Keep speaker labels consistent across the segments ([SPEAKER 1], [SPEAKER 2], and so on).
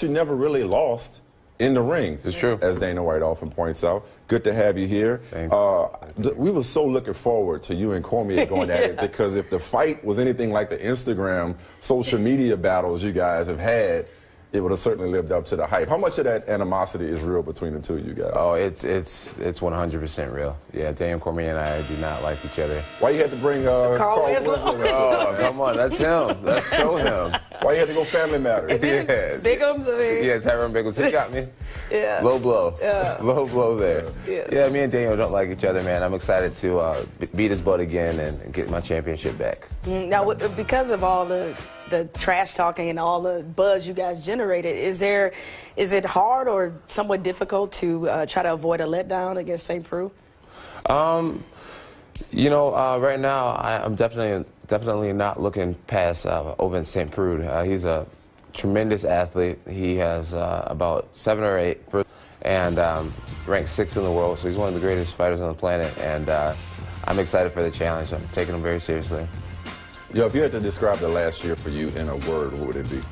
[SPEAKER 1] You never really lost in the rings.
[SPEAKER 2] It's true.
[SPEAKER 1] As Dana White often points out. Good to have you here.
[SPEAKER 2] Thanks.
[SPEAKER 1] We were so looking forward to you and Cormier going at it, because if the fight was anything like the Instagram social media battles you guys have had, it would have certainly lived up to the hype. How much of that animosity is real between the two of you guys?
[SPEAKER 2] Oh, it's 100% real. Yeah, Daniel Cormier and I do not like each other.
[SPEAKER 1] Why you had to bring Carl Wesley?
[SPEAKER 2] Oh, come on, that's him. That's so him.
[SPEAKER 1] Why you had to go Family Matters?
[SPEAKER 2] Yeah.
[SPEAKER 3] Bigums, I mean.
[SPEAKER 2] Yeah, Tyrone Biggles, he got me.
[SPEAKER 3] Yeah.
[SPEAKER 2] Low blow.
[SPEAKER 3] Yeah.
[SPEAKER 2] Low blow there.
[SPEAKER 3] Yeah.
[SPEAKER 2] Me and Daniel don't like each other, man. I'm excited to beat his butt again and get my championship back.
[SPEAKER 3] Now, because of all the trash talking and all the buzz you guys generated, is it hard or somewhat difficult to try to avoid a letdown against St. Preux?
[SPEAKER 2] Right now I'm definitely not looking past Ovince St. Preux. He's a tremendous athlete. He has about 7 or 8 and ranked 6th in the world, so he's one of the greatest fighters on the planet, and I'm excited for the challenge. I'm taking him very seriously.
[SPEAKER 1] Yo, if you had to describe the last year for you in a word, what would it be? You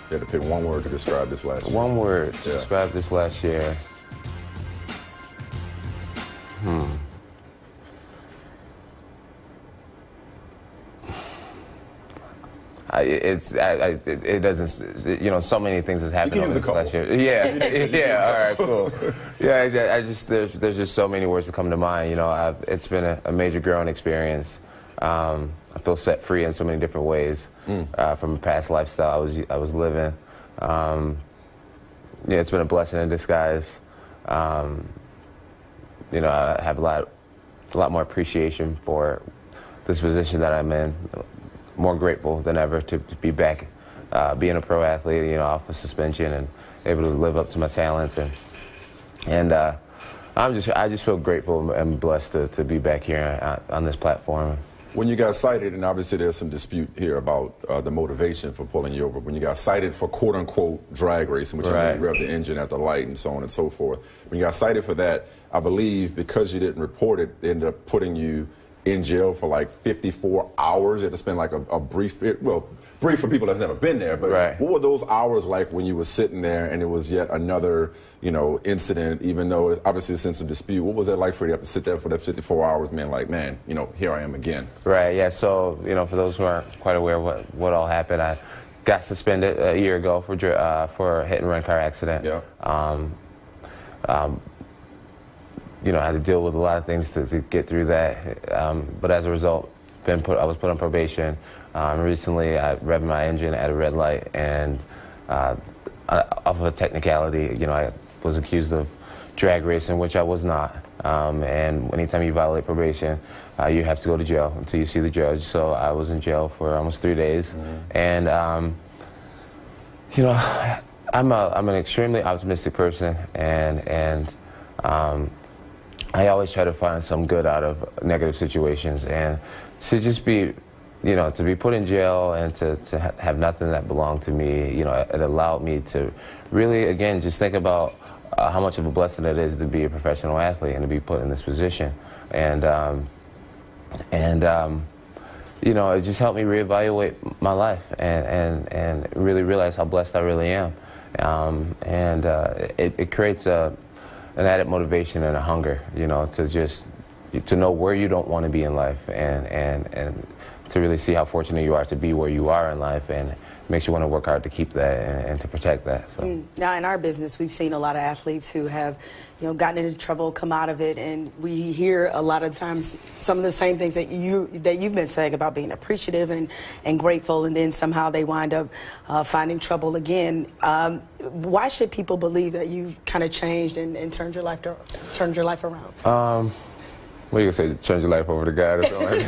[SPEAKER 1] had to pick one word to describe this last year.
[SPEAKER 2] One word to describe this last year. It doesn't, so many things has happened over this last year. Yeah, all right, cool. Yeah, there's just so many words that come to mind. It's been a major growing experience. I feel set free in so many different ways from a past lifestyle I was living. It's been a blessing in disguise. I have a lot more appreciation for this position that I'm in. More grateful than ever to be back, being a pro athlete, off of suspension and able to live up to my talents, and I just feel grateful and blessed to be back here on this platform.
[SPEAKER 1] When you got cited, and obviously there's some dispute here about the motivation for pulling you over, when you got cited for quote-unquote drag racing, which I mean you rev the engine at the light and so on and so forth, when you got cited for that, I believe because you didn't report it, they ended up putting you in jail for like 54 hours. You had to spend like a brief for people that's never been there, but what were those hours like when you were sitting there and it was yet another, incident, even though obviously it's in some dispute? What was that like for you to have to sit there for that 54 hours, man, here I am again?
[SPEAKER 2] Right, yeah, so, for those who aren't quite aware of what all happened, I got suspended a year ago for a hit-and-run car accident.
[SPEAKER 1] Yeah.
[SPEAKER 2] I had to deal with a lot of things to get through that, but as a result, I was put on probation. Recently, I revved my engine at a red light, and off of a technicality, I was accused of drag racing, which I was not. And anytime you violate probation, you have to go to jail until you see the judge. So I was in jail for almost 3 days, and I'm an extremely optimistic person, and I always try to find some good out of negative situations, and to just be, to be put in jail and to have nothing that belonged to me, it allowed me to really, again, just think about how much of a blessing it is to be a professional athlete and to be put in this position, and it just helped me reevaluate my life and really realize how blessed I really am, it creates an added motivation and a hunger, to know where you don't want to be in life, and to really see how fortunate you are to be where you are in life, and it makes you want to work hard to keep that and to protect that. So.
[SPEAKER 3] Now, in our business, we've seen a lot of athletes who have, gotten into trouble, come out of it, and we hear a lot of times some of the same things that you've been saying about being appreciative and grateful, and then somehow they wind up finding trouble again. Why should people believe that you've kind of changed and turned your life around?
[SPEAKER 2] What are you going to say, turn your life over to God or something?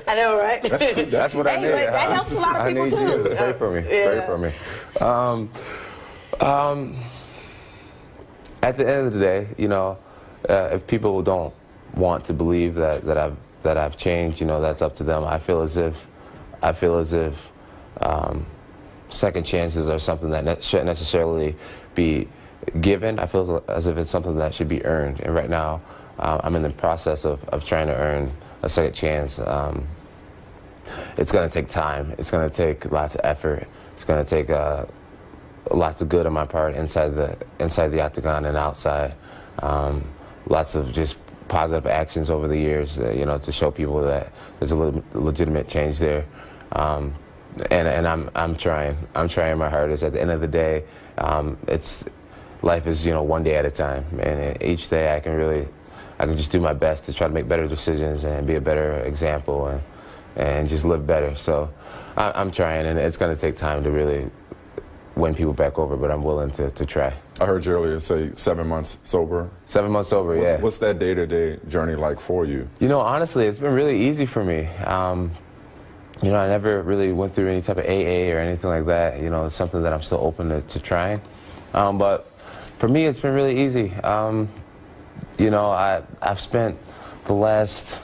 [SPEAKER 3] I know, right?
[SPEAKER 2] That's what I need.
[SPEAKER 3] That helps a lot of people, too.
[SPEAKER 2] I need you. Pray for me. Pray for me. At the end of the day, if people don't want to believe that I've changed, that's up to them. I feel as if second chances are something that shouldn't necessarily be given. I feel as if it's something that should be earned. And right now, I'm in the process of trying to earn a second chance. It's going to take time. It's going to take lots of effort. It's going to take lots of good on my part inside the octagon and outside. Lots of just positive actions over the years, you know, to show people that there's a legitimate change there. And I'm trying my hardest. At the end of the day, life is, you know, one day at a time, and each day I can just do my best to try to make better decisions and be a better example and just live better. So I'm trying, and it's going to take time to really win people back over, but I'm willing to try.
[SPEAKER 1] I heard you earlier say 7 months sober.
[SPEAKER 2] 7 months sober, yeah.
[SPEAKER 1] What's that day-to-day journey like for you?
[SPEAKER 2] You know, honestly, it's been really easy for me. You know, I never really went through any type of AA or anything like that. You know, it's something that I'm still open to trying. But for me, it's been really easy. You know, I've spent the last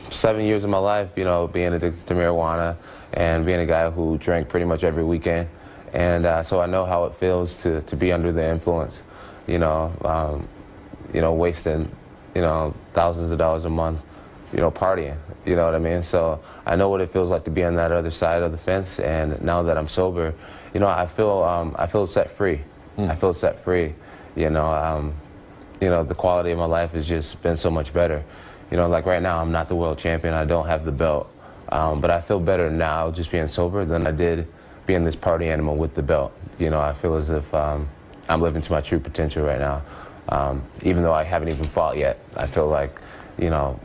[SPEAKER 2] 7 years of my life, you know, being addicted to marijuana and being a guy who drank pretty much every weekend. And so I know how it feels to be under the influence, you know, wasting, you know, thousands of dollars a month, you know, partying, you know what I mean? So I know what it feels like to be on that other side of the fence. And now that I'm sober, you know, I feel set free. I feel set free, you know. The quality of my life has just been so much better. You know, like right now, I'm not the world champion. I don't have the belt. But I feel better now just being sober than I did being this party animal with the belt. You know, I feel as if I'm living to my true potential right now. Even though I haven't even fought yet, I feel like, you know,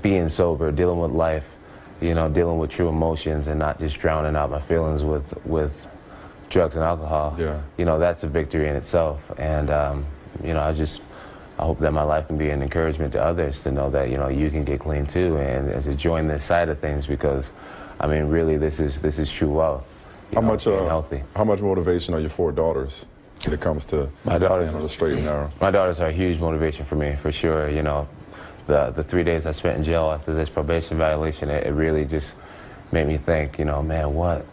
[SPEAKER 2] being sober, dealing with life, you know, dealing with true emotions and not just drowning out my feelings with drugs and alcohol, you know, that's a victory in itself. And, you know, I hope that my life can be an encouragement to others to know that, you know, you can get clean too, and to join this side of things, because, I mean, really, this is true wealth.
[SPEAKER 1] How much
[SPEAKER 2] healthy. How
[SPEAKER 1] much motivation are your 4 daughters when it comes to
[SPEAKER 2] my daughters
[SPEAKER 1] on the straight and narrow?
[SPEAKER 2] My daughters are a huge motivation for me, for sure. You know, the 3 days I spent in jail after this probation violation, it really just made me think, you know, man, what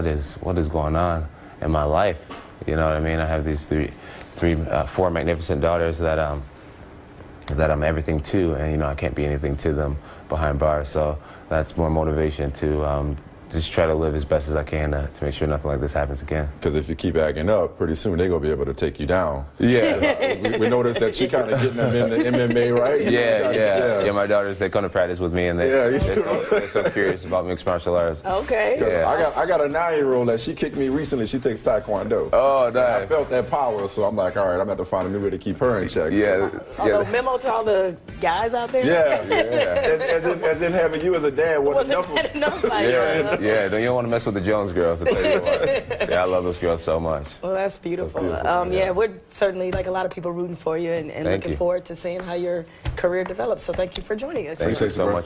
[SPEAKER 2] is going on in my life? You know what I mean? I have these 4 magnificent daughters that I'm everything to, and you know, I can't be anything to them behind bars. So that's more motivation to just try to live as best as I can to make sure nothing like this happens again.
[SPEAKER 1] Because if you keep acting up, pretty soon they're going to be able to take you down.
[SPEAKER 2] Yeah.
[SPEAKER 1] we noticed that she kind of getting them in the MMA, right?
[SPEAKER 2] Yeah, my daughters, they come to practice with me, and they're so curious about mixed martial arts.
[SPEAKER 3] Okay.
[SPEAKER 1] Yeah. I got a 9-year-old that she kicked me recently. She takes Taekwondo.
[SPEAKER 2] Oh, nice.
[SPEAKER 1] I felt that power, so I'm like, all right, I'm going to have to find a new way to keep her in check.
[SPEAKER 2] Yeah.
[SPEAKER 3] Memo to all the guys out there?
[SPEAKER 1] Yeah. As if having you as a dad wasn't enough.
[SPEAKER 2] Yeah, don't you want to mess with the Jones girls, I'll tell you what. Yeah, I love those girls so much.
[SPEAKER 3] Well, that's beautiful. Yeah, we're certainly, like a lot of people, rooting for you and looking forward to seeing how your career develops. So thank you for joining us.
[SPEAKER 2] Thank you so much.